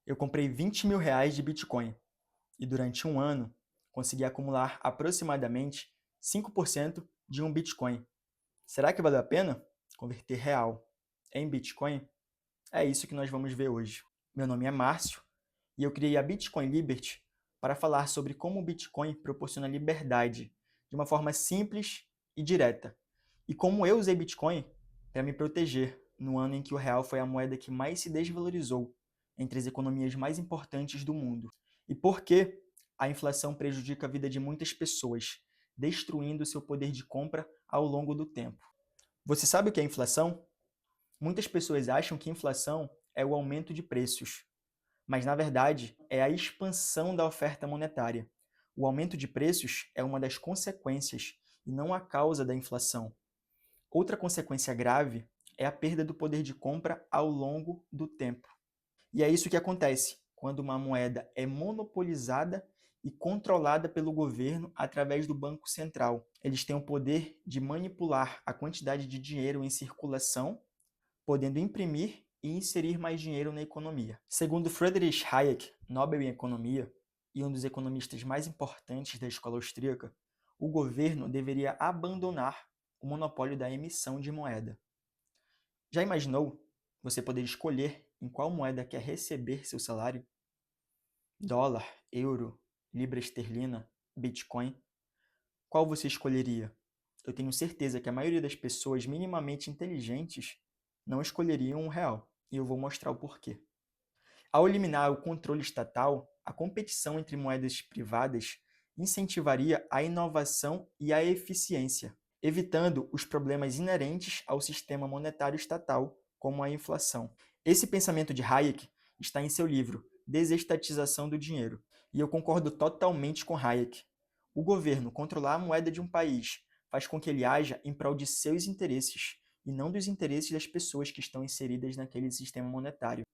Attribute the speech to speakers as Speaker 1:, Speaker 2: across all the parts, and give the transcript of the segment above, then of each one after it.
Speaker 1: Eu comprei R$ 20.000 de Bitcoin e durante um ano consegui acumular aproximadamente 5% de um Bitcoin. Será que valeu a pena converter real em Bitcoin? É isso que nós vamos ver hoje. Meu nome é Márcio e eu criei a Bitcoin Liberty para falar sobre como o Bitcoin proporciona liberdade de uma forma simples e direta, e como eu usei Bitcoin para me proteger no ano em que o real foi a moeda que mais se desvalorizou entre as economias mais importantes do mundo. E por que a inflação prejudica a vida de muitas pessoas, destruindo seu poder de compra ao longo do tempo. Você sabe o que é inflação? Muitas pessoas acham que inflação é o aumento de preços, mas na verdade é a expansão da oferta monetária. O aumento de preços é uma das consequências e não a causa da inflação. Outra consequência grave é a perda do poder de compra ao longo do tempo. E é isso que acontece quando uma moeda é monopolizada e controlada pelo governo através do Banco Central. Eles têm o poder de manipular a quantidade de dinheiro em circulação, podendo imprimir e inserir mais dinheiro na economia. Segundo Friedrich Hayek, Nobel em Economia e um dos economistas mais importantes da escola austríaca, o governo deveria abandonar o monopólio da emissão de moeda. Já imaginou você poder escolher em qual moeda quer receber seu salário? Dólar, euro, libra esterlina, Bitcoin? Qual você escolheria? Eu tenho certeza que a maioria das pessoas minimamente inteligentes não escolheriam um real, e eu vou mostrar o porquê. Ao eliminar o controle estatal, a competição entre moedas privadas incentivaria a inovação e a eficiência, evitando os problemas inerentes ao sistema monetário estatal, como a inflação. Esse pensamento de Hayek está em seu livro Desestatização do Dinheiro, e eu concordo totalmente com Hayek. O governo controlar a moeda de um país faz com que ele haja em prol de seus interesses e não dos interesses das pessoas que estão inseridas naquele sistema monetário.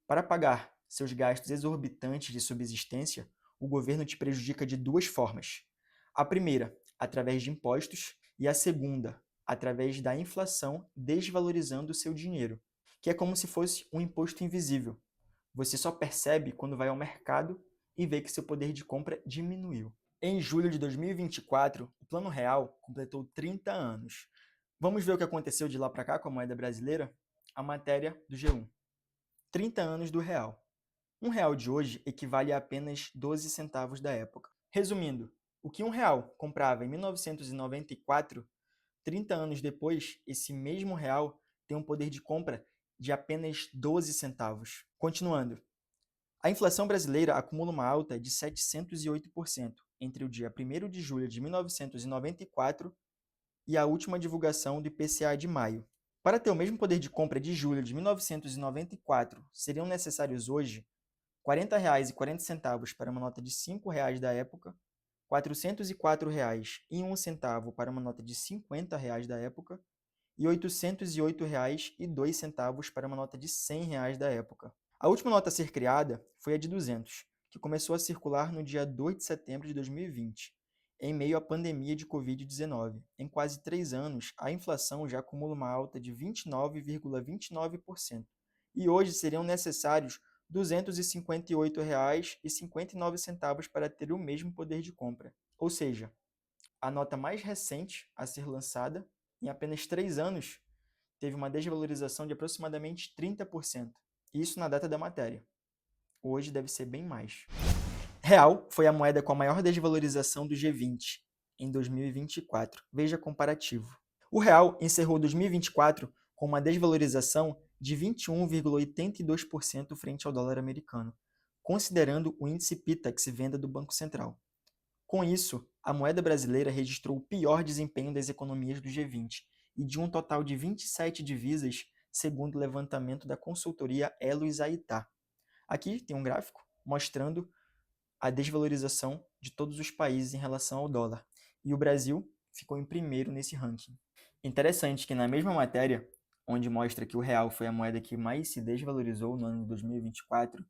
Speaker 1: Para pagar seus gastos exorbitantes de subsistência, o governo te prejudica de duas formas. A primeira, através de impostos, e a segunda, através da inflação desvalorizando o seu dinheiro, que é como se fosse um imposto invisível. Você só percebe quando vai ao mercado e vê que seu poder de compra diminuiu. Em julho de 2024, o Plano Real completou 30 anos. Vamos ver o que aconteceu de lá para cá com a moeda brasileira? A matéria do G1. 30 anos do real. Um real de hoje equivale a apenas 12 centavos da época. Resumindo, o que um real comprava em 1994, 30 anos depois, esse mesmo real tem um poder de compra de apenas 12 centavos. Continuando, a inflação brasileira acumula uma alta de 708% entre o dia 1º de julho de 1994 e a última divulgação do IPCA de maio. Para ter o mesmo poder de compra de julho de 1994, seriam necessários hoje R$ 40,40 para uma nota de R$ 5 da época, R$ 404,01 para uma nota de R$ 50 da época e R$ 808,02 para uma nota de R$ 100 da época. A última nota a ser criada foi a de 200, que começou a circular no dia 2 de setembro de 2020, em meio à pandemia de Covid-19. Em quase 3 anos, a inflação já acumula uma alta de 29,29%, e hoje seriam necessários R$ 258,59 para ter o mesmo poder de compra. Ou seja, a nota mais recente a ser lançada, em apenas 3 anos, teve uma desvalorização de aproximadamente 30%. Isso na data da matéria. Hoje deve ser bem mais. Real foi a moeda com a maior desvalorização do G20 em 2024. Veja comparativo. O real encerrou 2024 com uma desvalorização de 21,82% frente ao dólar americano, considerando o índice PITAX venda do Banco Central. Com isso, a moeda brasileira registrou o pior desempenho das economias do G20 e de um total de 27 divisas, segundo o levantamento da consultoria Elo Isaitá. Aqui tem um gráfico mostrando a desvalorização de todos os países em relação ao dólar. E o Brasil ficou em primeiro nesse ranking. Interessante que na mesma matéria, onde mostra que o real foi a moeda que mais se desvalorizou no ano de 2024,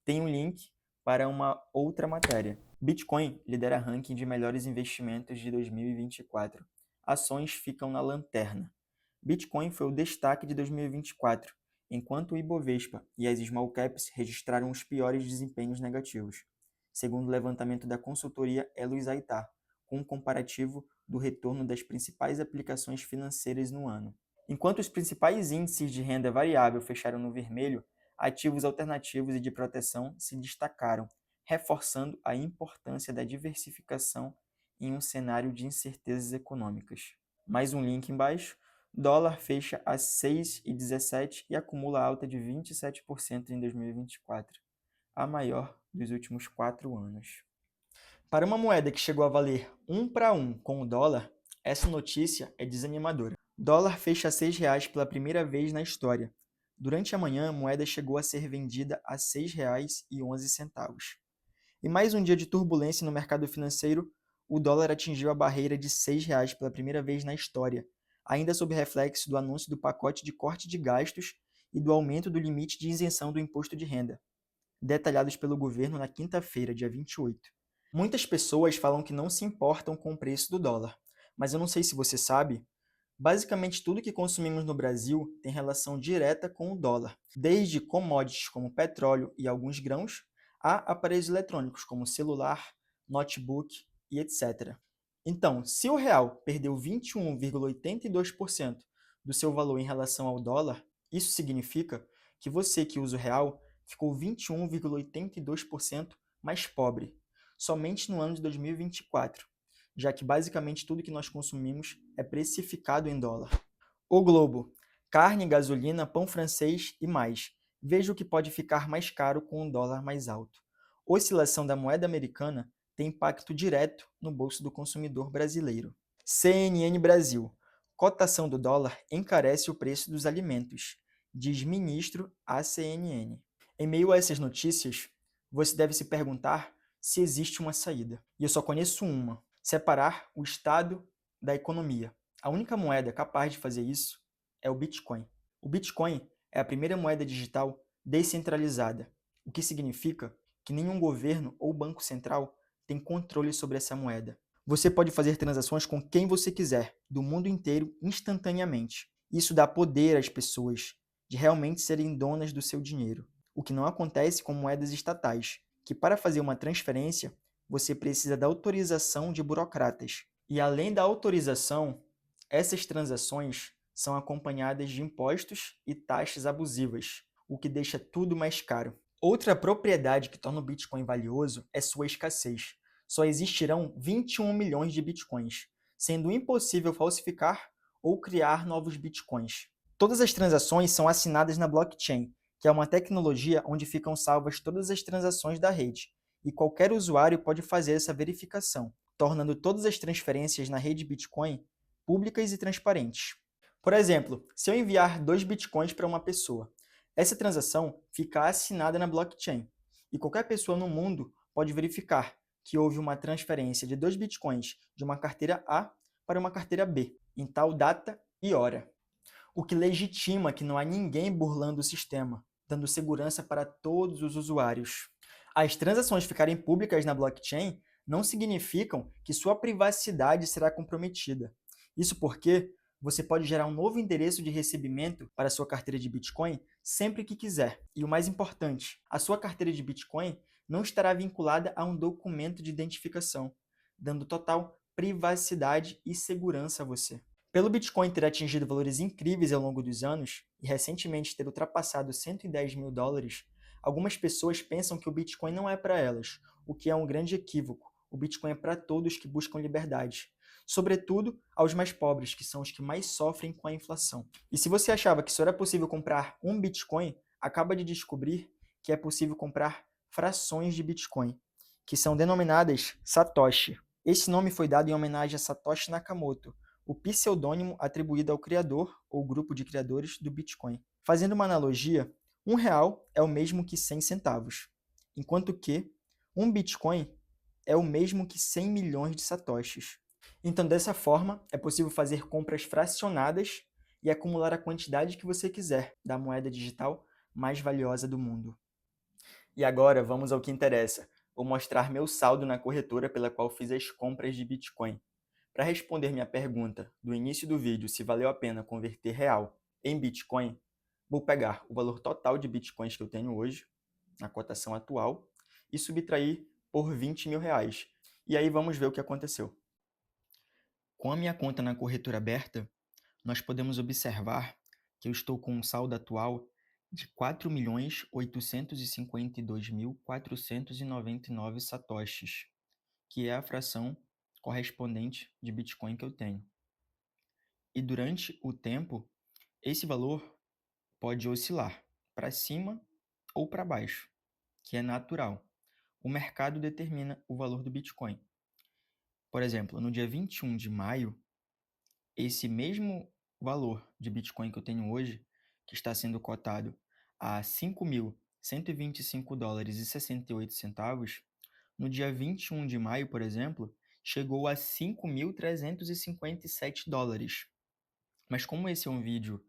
Speaker 1: tem um link para uma outra matéria. Bitcoin lidera ranking de melhores investimentos de 2024. Ações ficam na lanterna. Bitcoin foi o destaque de 2024 enquanto o Ibovespa e as small caps registraram os piores desempenhos negativos, segundo o levantamento da consultoria Elos Aitar, com um comparativo do retorno das principais aplicações financeiras no ano. Enquanto os principais índices de renda variável fecharam no vermelho, ativos alternativos e de proteção se destacaram, reforçando a importância da diversificação em um cenário de incertezas econômicas. Mais um link embaixo. Dólar fecha a 6,17 e acumula alta de 27% em 2024, a maior dos últimos 4 anos. Para uma moeda que chegou a valer 1 para 1 com o dólar, essa notícia é desanimadora. Dólar fecha a R$ 6 pela primeira vez na história. Durante a manhã, a moeda chegou a ser vendida a R$ 6,11. E mais um dia de turbulência no mercado financeiro, o dólar atingiu a barreira de R$ 6 pela primeira vez na história, ainda sob reflexo do anúncio do pacote de corte de gastos e do aumento do limite de isenção do imposto de renda, detalhados pelo governo na quinta-feira, dia 28. Muitas pessoas falam que não se importam com o preço do dólar, mas eu não sei se você sabe, basicamente tudo que consumimos no Brasil tem relação direta com o dólar, desde commodities como petróleo e alguns grãos, a aparelhos eletrônicos como celular, notebook e etc. Então, se o real perdeu 21,82% do seu valor em relação ao dólar, isso significa que você que usa o real ficou 21,82% mais pobre, somente no ano de 2024, já que basicamente tudo que nós consumimos é precificado em dólar. O Globo: carne, gasolina, pão francês e mais. Veja o que pode ficar mais caro com um dólar mais alto. Oscilação da moeda americana tem impacto direto no bolso do consumidor brasileiro. CNN Brasil: cotação do dólar encarece o preço dos alimentos, diz ministro à CNN. Em meio a essas notícias, você deve se perguntar se existe uma saída. E eu só conheço uma: separar o Estado da economia. A única moeda capaz de fazer isso é o Bitcoin. O Bitcoin é a primeira moeda digital descentralizada, o que significa que nenhum governo ou banco central tem controle sobre essa moeda. Você pode fazer transações com quem você quiser, do mundo inteiro, instantaneamente. Isso dá poder às pessoas de realmente serem donas do seu dinheiro, o que não acontece com moedas estatais, que para fazer uma transferência, você precisa da autorização de burocratas. E além da autorização, essas transações são acompanhadas de impostos e taxas abusivas, o que deixa tudo mais caro. Outra propriedade que torna o Bitcoin valioso é sua escassez. Só existirão 21 milhões de Bitcoins, sendo impossível falsificar ou criar novos Bitcoins. Todas as transações são assinadas na blockchain, que é uma tecnologia onde ficam salvas todas as transações da rede, e qualquer usuário pode fazer essa verificação, tornando todas as transferências na rede Bitcoin públicas e transparentes. Por exemplo, se eu enviar 2 Bitcoins para uma pessoa, essa transação fica assinada na blockchain, e qualquer pessoa no mundo pode verificar que houve uma transferência de 2 Bitcoins de uma carteira A para uma carteira B, em tal data e hora, o que legitima que não há ninguém burlando o sistema, dando segurança para todos os usuários. As transações ficarem públicas na blockchain não significam que sua privacidade será comprometida. Isso porque você pode gerar um novo endereço de recebimento para sua carteira de Bitcoin sempre que quiser. E o mais importante, a sua carteira de Bitcoin não estará vinculada a um documento de identificação, dando total privacidade e segurança a você. Pelo Bitcoin ter atingido valores incríveis ao longo dos anos e recentemente ter ultrapassado 110 mil dólares, algumas pessoas pensam que o Bitcoin não é para elas, o que é um grande equívoco. O Bitcoin é para todos que buscam liberdade, sobretudo aos mais pobres, que são os que mais sofrem com a inflação. E se você achava que só era possível comprar um Bitcoin, acaba de descobrir que é possível comprar frações de Bitcoin, que são denominadas Satoshi. Esse nome foi dado em homenagem a Satoshi Nakamoto, o pseudônimo atribuído ao criador ou grupo de criadores do Bitcoin. Fazendo uma analogia, R$ 1 é o mesmo que 100 centavos, enquanto que um Bitcoin é o mesmo que 100 milhões de satoshis. Então, dessa forma, é possível fazer compras fracionadas e acumular a quantidade que você quiser da moeda digital mais valiosa do mundo. E agora, vamos ao que interessa. Vou mostrar meu saldo na corretora pela qual fiz as compras de Bitcoin. Para responder minha pergunta do início do vídeo se valeu a pena converter real em Bitcoin, Vou pegar o valor total de bitcoins que eu tenho hoje, na cotação atual, e subtrair por 20 mil reais. E aí vamos ver o que aconteceu. Com a minha conta na corretora aberta, nós podemos observar que eu estou com um saldo atual de 4.852.499 satoshis, que é a fração correspondente de Bitcoin que eu tenho. E durante o tempo, esse valor pode oscilar para cima ou para baixo, que é natural. O mercado determina o valor do Bitcoin. Por exemplo, no dia 21 de maio, esse mesmo valor de Bitcoin que eu tenho hoje, que está sendo cotado a 5.125 dólares e 68 centavos, no dia 21 de maio, por exemplo, chegou a 5.357 dólares. Mas como esse é um vídeo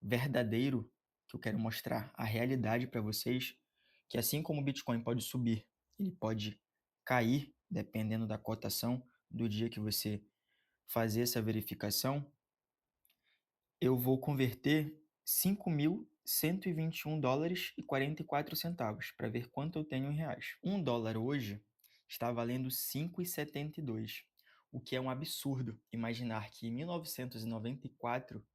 Speaker 1: verdadeiro, que eu quero mostrar a realidade para vocês, que assim como o Bitcoin pode subir, ele pode cair, dependendo da cotação do dia que você fazer essa verificação, eu vou converter 5.121 dólares e 44 centavos para ver quanto eu tenho em reais. Um dólar hoje está valendo 5,72, o que é um absurdo imaginar que em 1994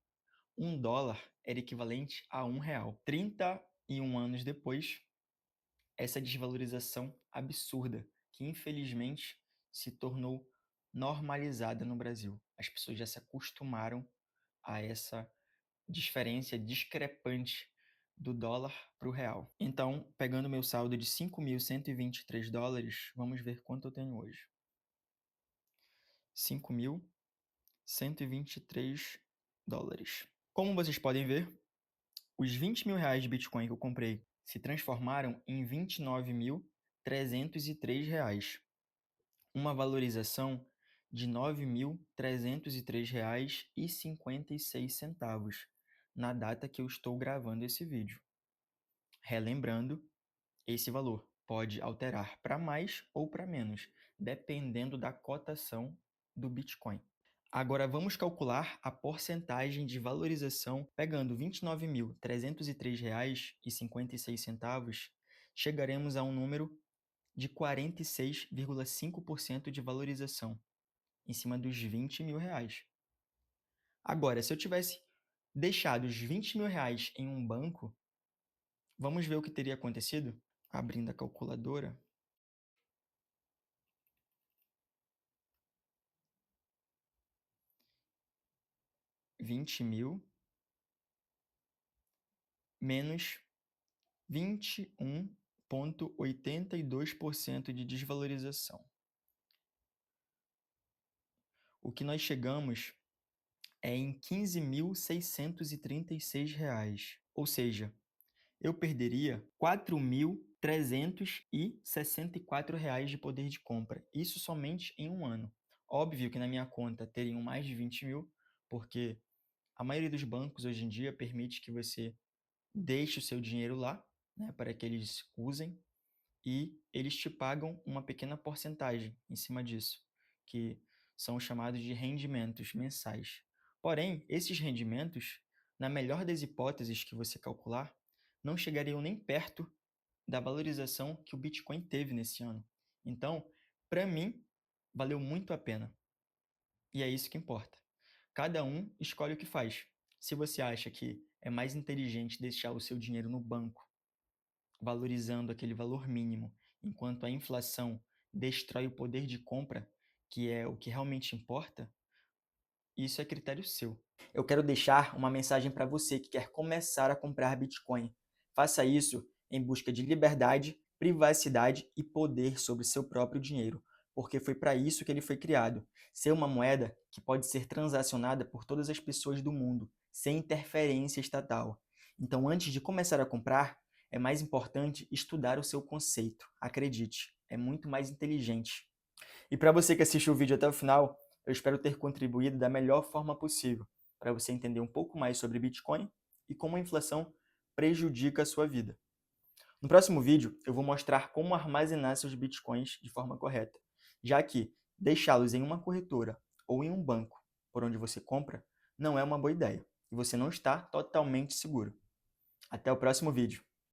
Speaker 1: um dólar era equivalente a R$ 1. 31 anos depois, essa desvalorização absurda, que infelizmente se tornou normalizada no Brasil. As pessoas já se acostumaram a essa diferença discrepante do dólar para o real. Então, pegando meu saldo de 5.123 dólares, vamos ver quanto eu tenho hoje. 5.123 dólares. Como vocês podem ver, os 20 mil reais de Bitcoin que eu comprei se transformaram em 29.303 reais. Uma valorização de R$ 9.303,56 na data que eu estou gravando esse vídeo. Relembrando, esse valor pode alterar para mais ou para menos, dependendo da cotação do Bitcoin. Agora vamos calcular a porcentagem de valorização pegando R$ 29.303,56, chegaremos a um número de 46,5% de valorização em cima dos 20 mil reais. Agora, se eu tivesse deixado os 20 mil reais em um banco, vamos ver o que teria acontecido? Abrindo a calculadora. R$ 20.000 menos 21,82% de desvalorização. O que nós chegamos é em R$ 15.636, ou seja, eu perderia R$ 4.364 de poder de compra, isso somente em um ano. Óbvio que na minha conta teriam mais de 20 mil, porque a maioria dos bancos hoje em dia permite que você deixe o seu dinheiro lá, né, para que eles usem, e eles te pagam uma pequena porcentagem em cima disso, que são chamados de rendimentos mensais. Porém, esses rendimentos, na melhor das hipóteses que você calcular, não chegariam nem perto da valorização que o Bitcoin teve nesse ano. Então, para mim, valeu muito a pena. E é isso que importa. Cada um escolhe o que faz. Se você acha que é mais inteligente deixar o seu dinheiro no banco, valorizando aquele valor mínimo, enquanto a inflação destrói o poder de compra, que é o que realmente importa, isso é critério seu. Eu quero deixar uma mensagem para você que quer começar a comprar Bitcoin. Faça isso em busca de liberdade, privacidade e poder sobre seu próprio dinheiro, porque foi para isso que ele foi criado. Ser uma moeda que pode ser transacionada por todas as pessoas do mundo, sem interferência estatal. Então, antes de começar a comprar, é mais importante estudar o seu conceito. Acredite, é muito mais inteligente. E para você que assistiu o vídeo até o final, eu espero ter contribuído da melhor forma possível para você entender um pouco mais sobre Bitcoin e como a inflação prejudica a sua vida. No próximo vídeo, eu vou mostrar como armazenar seus Bitcoins de forma correta, já que deixá-los em uma corretora ou em um banco por onde você compra não é uma boa ideia e você não está totalmente seguro. Até o próximo vídeo.